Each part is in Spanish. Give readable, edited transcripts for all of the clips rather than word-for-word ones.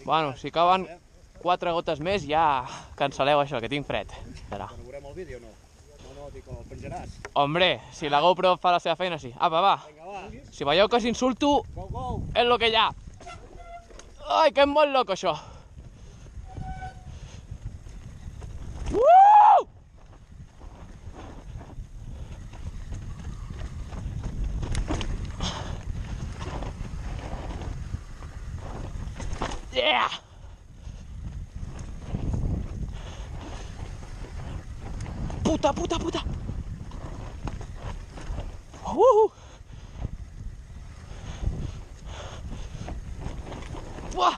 Bueno, si cauen 4 gotes més ja cancel·leu això, que tinc fred. Però veurem el vídeo o no? No, dic, el penjaràs. Hombre, si la GoPro fa la seva feina, sí. Apa, va. Vinga, va. Si veieu que s'insulto, Go, go. és lo que hi ha. Ai, que és molt loco, això. Yeah! Puta, puta, puta! Buah!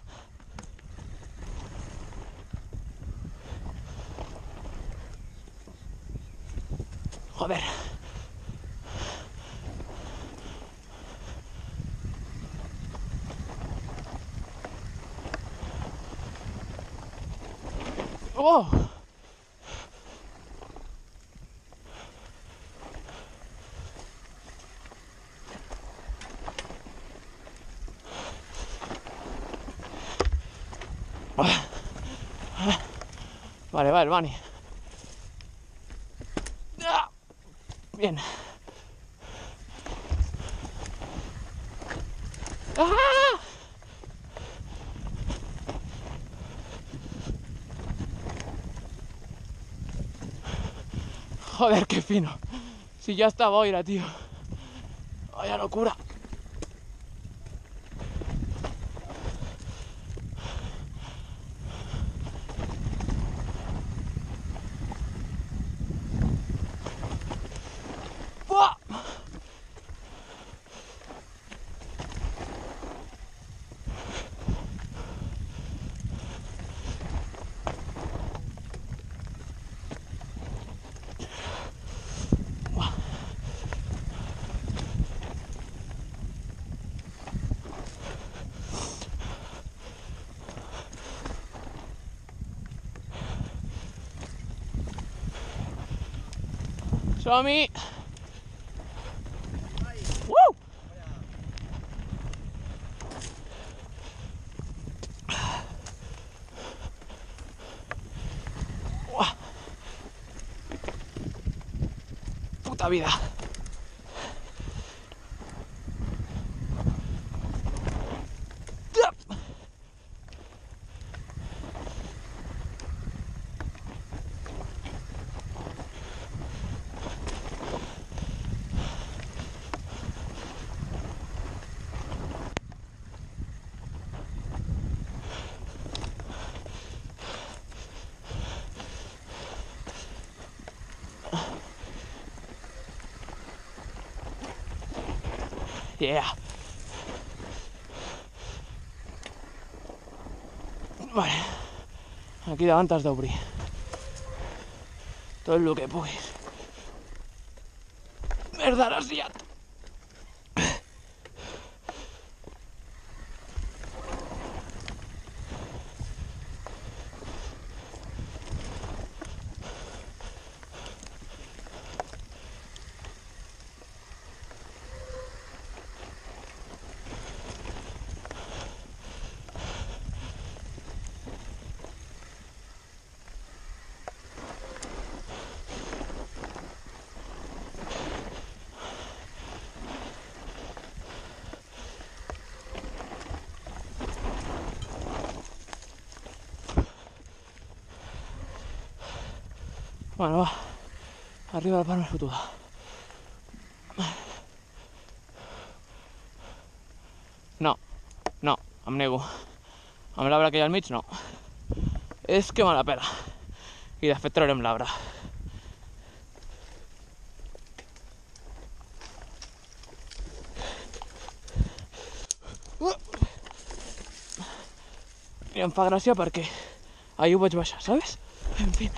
Joder. Oh! Vale, va el Bunny. Bien. ¡Ah! Joder, qué fino. Si ya está boira, tío. Vaya locura. ¡Buah! Som-hi! Puta vida. Yeah. Vale. Aquí davant has d'obrir tot el que puguis. Merda, l'has liat. Bueno, va. Arriba la part més fotuda. No, em nego. Amb l'arbre que hi ha al mig, no. És que me la pela. I de fet traurem l'arbre. I em fa gràcia perquè ahir ho vaig baixar, ¿sabes? En fin.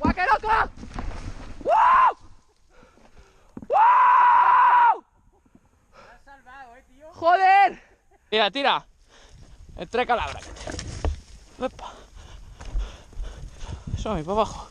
¡Guaqueroca! ¡Wow! ¡Wow! Me has salvado, tío. ¡Joder! Tira, tira. Entreca la braga. Epa. Eso, para abajo.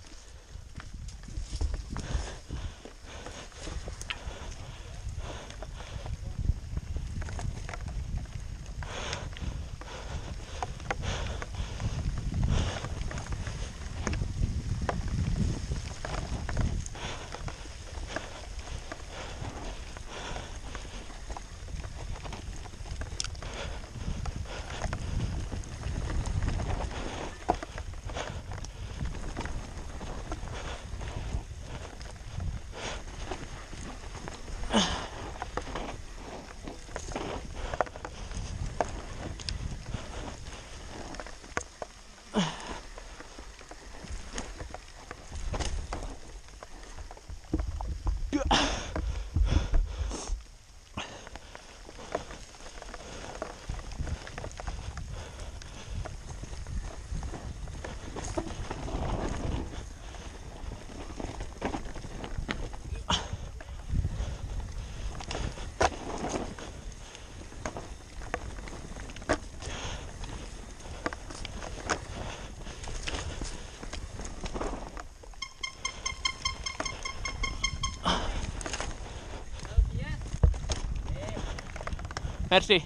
Merci.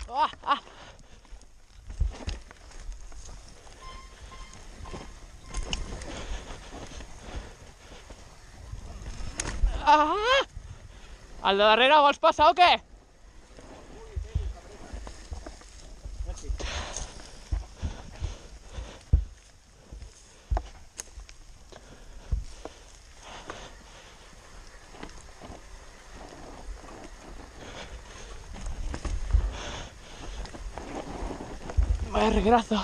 Ah, ah. Ah! Al de darrere vols passar o què? Vaya regrazo.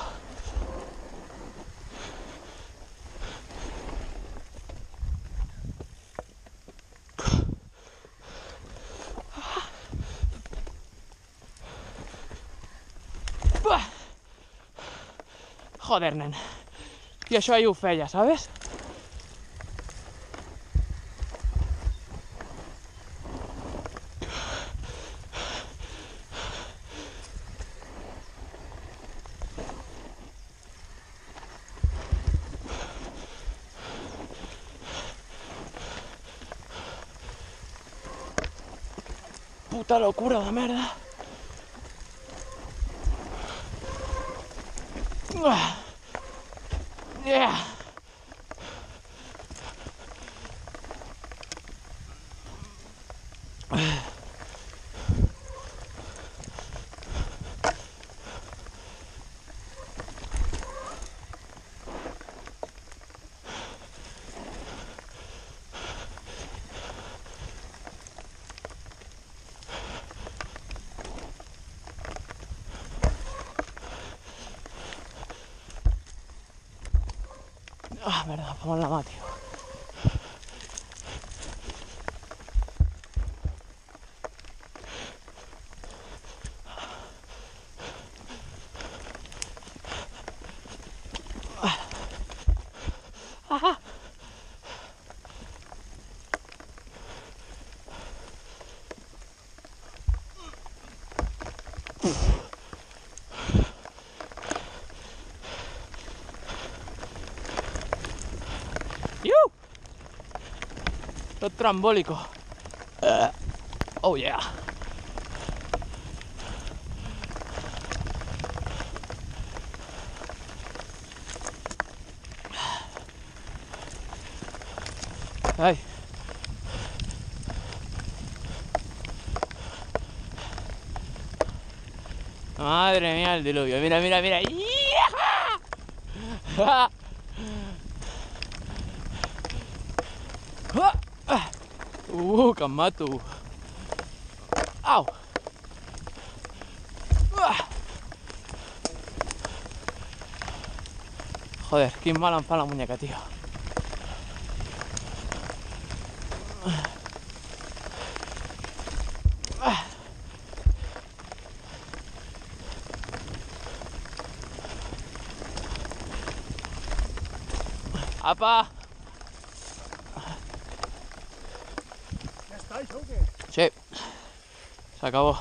Joder, nen. I això ahir ho feia, ¿sabes? Puta locura de merda. Yeah. Ah, merda, vamos la mà, tio. Ah. Tot trambólico. Oh yeah. Ay. Madre mía el diluvio. Mira, mira, mira. Que em mato. Au. Joder, quin mal em fa la muñeca, tio. Apa. ¿Ya estáis o qué? Sí. Se acabó.